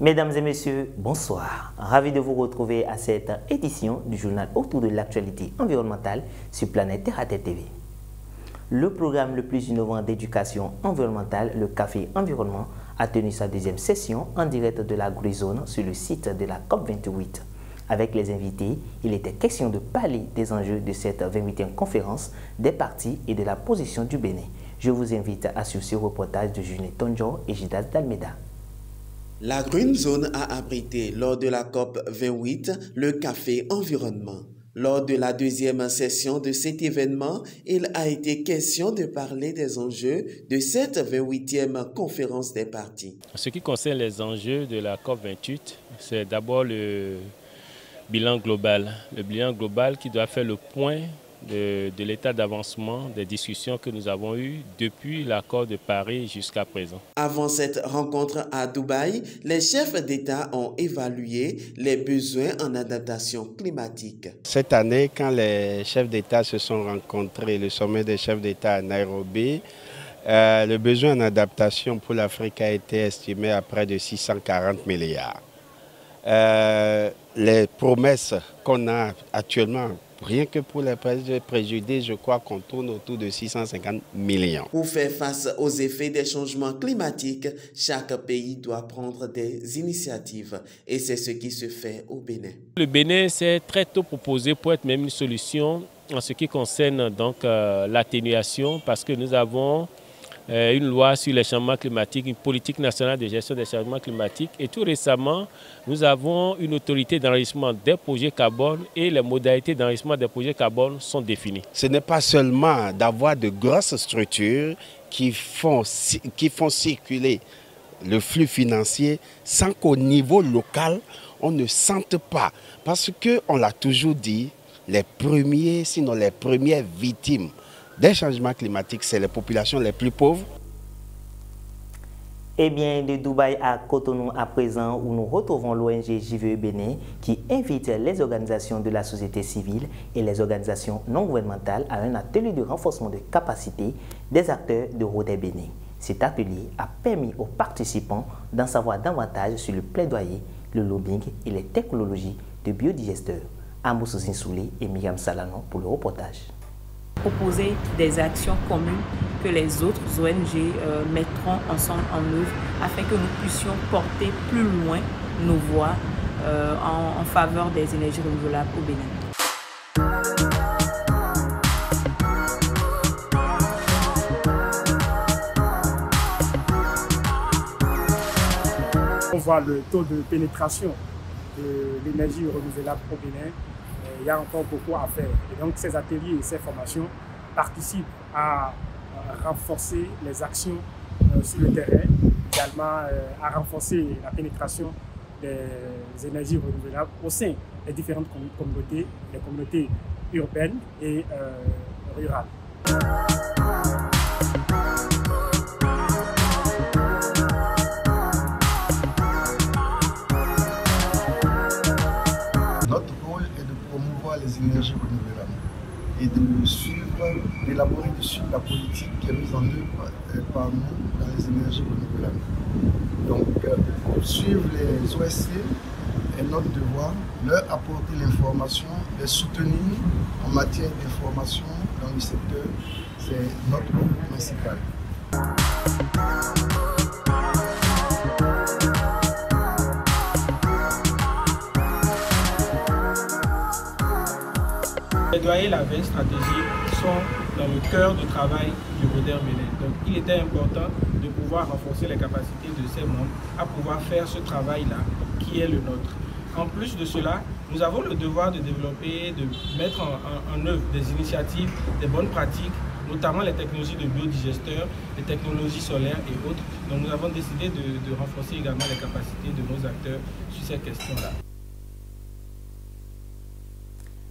Mesdames et messieurs, bonsoir. Ravi de vous retrouver à cette édition du journal autour de l'actualité environnementale sur Planète Terre à Terre TV. Le programme le plus innovant d'éducation environnementale, le Café Environnement, a tenu sa deuxième session en direct de la Grisone sur le site de la COP28. Avec les invités, il était question de parler des enjeux de cette 28e conférence, des partis et de la position du Bénin. Je vous invite à suivre ce reportage de Junet Tonjo et Gidas d'Almeida. La Green Zone a abrité lors de la COP 28 le Café Environnement. Lors de la deuxième session de cet événement, il a été question de parler des enjeux de cette 28e conférence des partis. En ce qui concerne les enjeux de la COP 28, c'est d'abord le bilan global. Le bilan global qui doit faire le point de l'état d'avancement des discussions que nous avons eues depuis l'accord de Paris jusqu'à présent. Avant cette rencontre à Dubaï, les chefs d'État ont évalué les besoins en adaptation climatique. Cette année, quand les chefs d'État se sont rencontrés, le sommet des chefs d'État à Nairobi, le besoin en adaptation pour l'Afrique a été estimé à près de 640 milliards. Les promesses qu'on a actuellement, rien que pour les préjudices, je crois qu'on tourne autour de 650 millions. Pour faire face aux effets des changements climatiques, chaque pays doit prendre des initiatives et c'est ce qui se fait au Bénin. Le Bénin s'est très tôt proposé pour être même une solution en ce qui concerne donc l'atténuation, parce que nous avons une loi sur les changements climatiques, une politique nationale de gestion des changements climatiques. Et tout récemment, nous avons une autorité d'enregistrement des projets carbone et les modalités d'enregistrement des projets carbone sont définies. Ce n'est pas seulement d'avoir de grosses structures qui font circuler le flux financier sans qu'au niveau local, on ne sente pas. Parce qu'on l'a toujours dit, les premiers, sinon les premières victimes des changements climatiques, c'est les populations les plus pauvres. Eh bien, de Dubaï à Cotonou à présent, où nous retrouvons l'ONG JVE Bénin, qui invite les organisations de la société civile et les organisations non gouvernementales à un atelier de renforcement de capacité des acteurs de Rodé Bénin. Cet atelier a permis aux participants d'en savoir davantage sur le plaidoyer, le lobbying et les technologies de biodigesteurs. Amoussou Zinsoulé et Myriam Salano pour le reportage. Proposer des actions communes que les autres ONG mettront ensemble en œuvre afin que nous puissions porter plus loin nos voix en faveur des énergies renouvelables au Bénin. On voit le taux de pénétration de l'énergie renouvelable au Bénin. Il y a encore beaucoup à faire. Et donc ces ateliers et ces formations participent à renforcer les actions sur le terrain, également à renforcer la pénétration des énergies renouvelables au sein des différentes communautés, les communautés urbaines et rurales. Les énergies renouvelables et de suivre, d'élaborer la politique qui est mise en œuvre par nous dans les énergies renouvelables. Donc, suivre les OSC est notre devoir, leur apporter l'information, les soutenir en matière d'information dans le secteur, c'est notre rôle principal. Les plaidoyers et la veille stratégique sont dans le cœur du travail du Rodé Bénin. Donc il était important de pouvoir renforcer les capacités de ces membres à pouvoir faire ce travail-là qui est le nôtre. En plus de cela, nous avons le devoir de développer, de mettre en œuvre des initiatives, des bonnes pratiques, notamment les technologies de biodigesteurs, les technologies solaires et autres. Donc nous avons décidé de renforcer également les capacités de nos acteurs sur ces questions-là.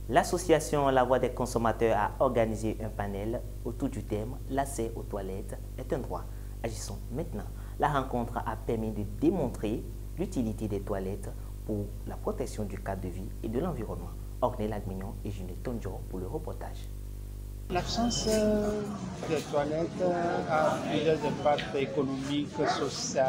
L'association La Voix des consommateurs a organisé un panel autour du thème « L'accès aux toilettes est un droit ». Agissons maintenant. La rencontre a permis de démontrer l'utilité des toilettes pour la protection du cadre de vie et de l'environnement. Ornella Agmignon et Junet Tonjo pour le reportage. L'absence des toilettes a plusieurs impacts économiques, sociaux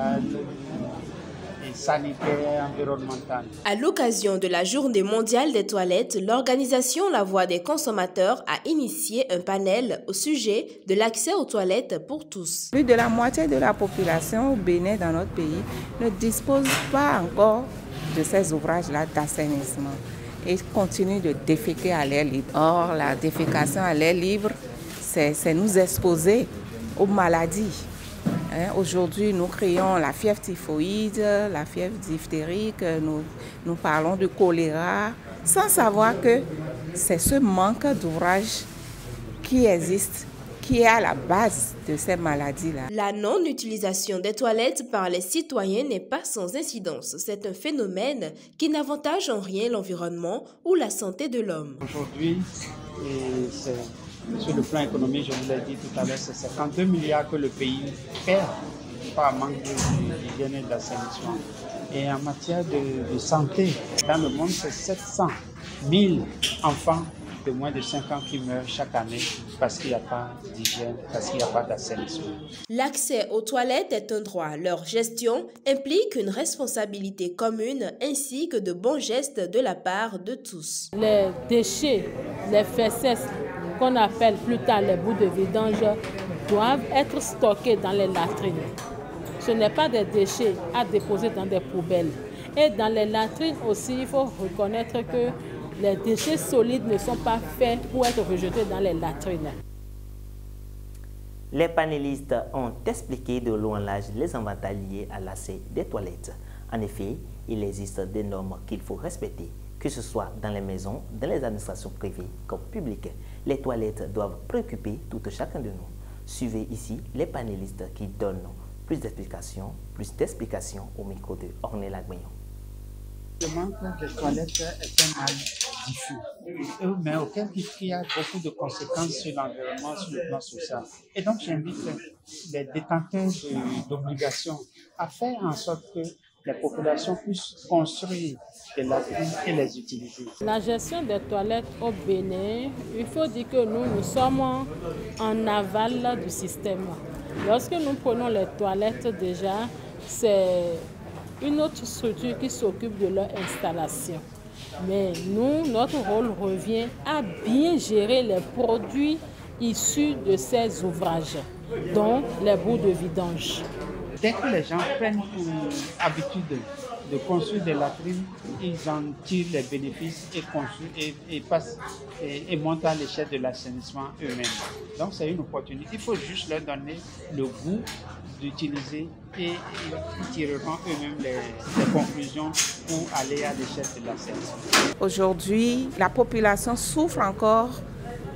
et sanitaire, environnemental. À l'occasion de la Journée mondiale des toilettes, l'organisation La Voix des consommateurs a initié un panel au sujet de l'accès aux toilettes pour tous. Plus de la moitié de la population au Bénin dans notre pays ne dispose pas encore de ces ouvrages-là d'assainissement et continue de déféquer à l'air libre. Or, la défécation à l'air libre, c'est nous exposer aux maladies. Aujourd'hui, nous créons la fièvre typhoïde, la fièvre diphtérique, nous parlons de choléra, sans savoir que c'est ce manque d'ouvrage qui existe, qui est à la base de ces maladies-là. La non-utilisation des toilettes par les citoyens n'est pas sans incidence. C'est un phénomène qui n'avantage en rien l'environnement ou la santé de l'homme. Aujourd'hui, sur le plan économique, je vous l'ai dit tout à l'heure, c'est 52 milliards que le pays perd par manque d'hygiène et d'assainissement. Et en matière de santé, dans le monde, c'est 700 000 enfants de moins de 5 ans qui meurent chaque année parce qu'il n'y a pas d'hygiène, parce qu'il n'y a pas d'assainissement. L'accès aux toilettes est un droit. Leur gestion implique une responsabilité commune ainsi que de bons gestes de la part de tous. Les déchets, les fesses qu'on appelle plus tard les bouts de vidange doivent être stockés dans les latrines. Ce n'est pas des déchets à déposer dans des poubelles. Et dans les latrines aussi, il faut reconnaître que les déchets solides ne sont pas faits pour être rejetés dans les latrines. Les panélistes ont expliqué de long en large les avantages liés à l'accès des toilettes. En effet, il existe des normes qu'il faut respecter, que ce soit dans les maisons, dans les administrations privées comme publiques. Les toilettes doivent préoccuper tout chacun de nous. Suivez ici les panélistes qui donnent plus d'explications au micro de Ornella Gagnon. Le manque de toilettes est un mal diffus, mais auquel il y a beaucoup de conséquences sur l'environnement, sur le plan social. Et donc j'invite les détenteurs d'obligations à faire en sorte que les populations puissent construire des latrines et les utiliser. La gestion des toilettes au Bénin, il faut dire que nous sommes en aval du système. Lorsque nous prenons les toilettes déjà, c'est une autre structure qui s'occupe de leur installation. Mais nous, notre rôle revient à bien gérer les produits issus de ces ouvrages, dont les bouts de vidange. Dès que les gens prennent pour habitude de construire des latrines, ils en tirent les bénéfices et montent à l'échelle de l'assainissement eux-mêmes. Donc c'est une opportunité. Il faut juste leur donner le goût d'utiliser et ils tireront eux-mêmes les conclusions pour aller à l'échelle de l'assainissement. Aujourd'hui, la population souffre encore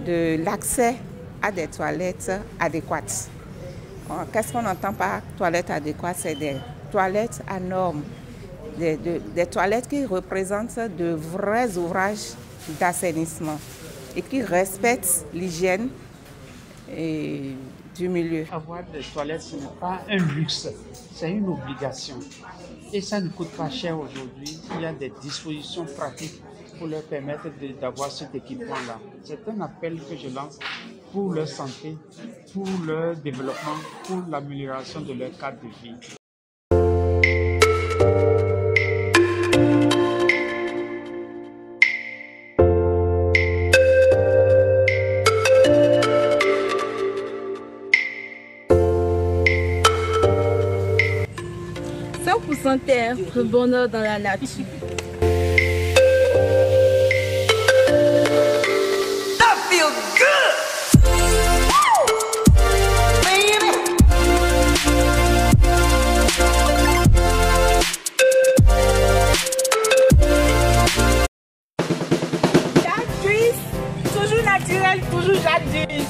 de l'accès à des toilettes adéquates. Qu'est-ce qu'on entend par toilettes adéquates? C'est des toilettes à normes, des toilettes qui représentent de vrais ouvrages d'assainissement et qui respectent l'hygiène du milieu. Avoir des toilettes, ce n'est pas un luxe, c'est une obligation. Et ça ne coûte pas cher aujourd'hui. Il y a des dispositions pratiques pour leur permettre d'avoir cet équipement-là. C'est un appel que je lance pour leur santé, pour leur développement, pour l'amélioration de leur cadre de vie. Terre, le bonheur dans la nature. That feels good! Baby! Jadis, toujours naturel, toujours jadis.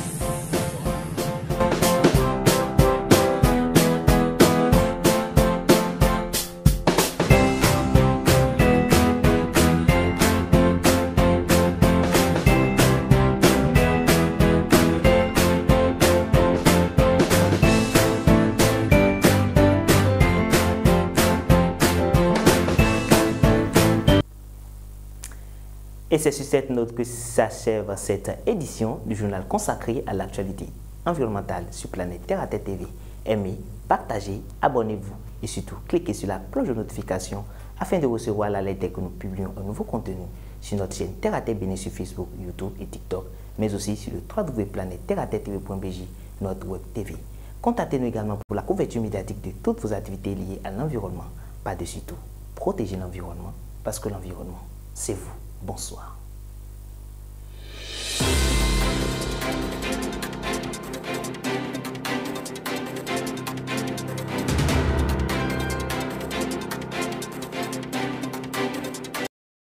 Et c'est sur cette note que s'achève cette édition du journal consacré à l'actualité environnementale sur Planète Terre à Tête TV, aimé, partagez, abonnez-vous et surtout cliquez sur la cloche de notification afin de recevoir l'alerte dès que nous publions un nouveau contenu sur notre chaîne Terre à Terre Bénin sur Facebook, YouTube et TikTok, mais aussi sur le www.planète-terre-tv.bj, notre web TV. Contactez-nous également pour la couverture médiatique de toutes vos activités liées à l'environnement. Par-dessus tout, protégez l'environnement parce que l'environnement, c'est vous. Bonsoir.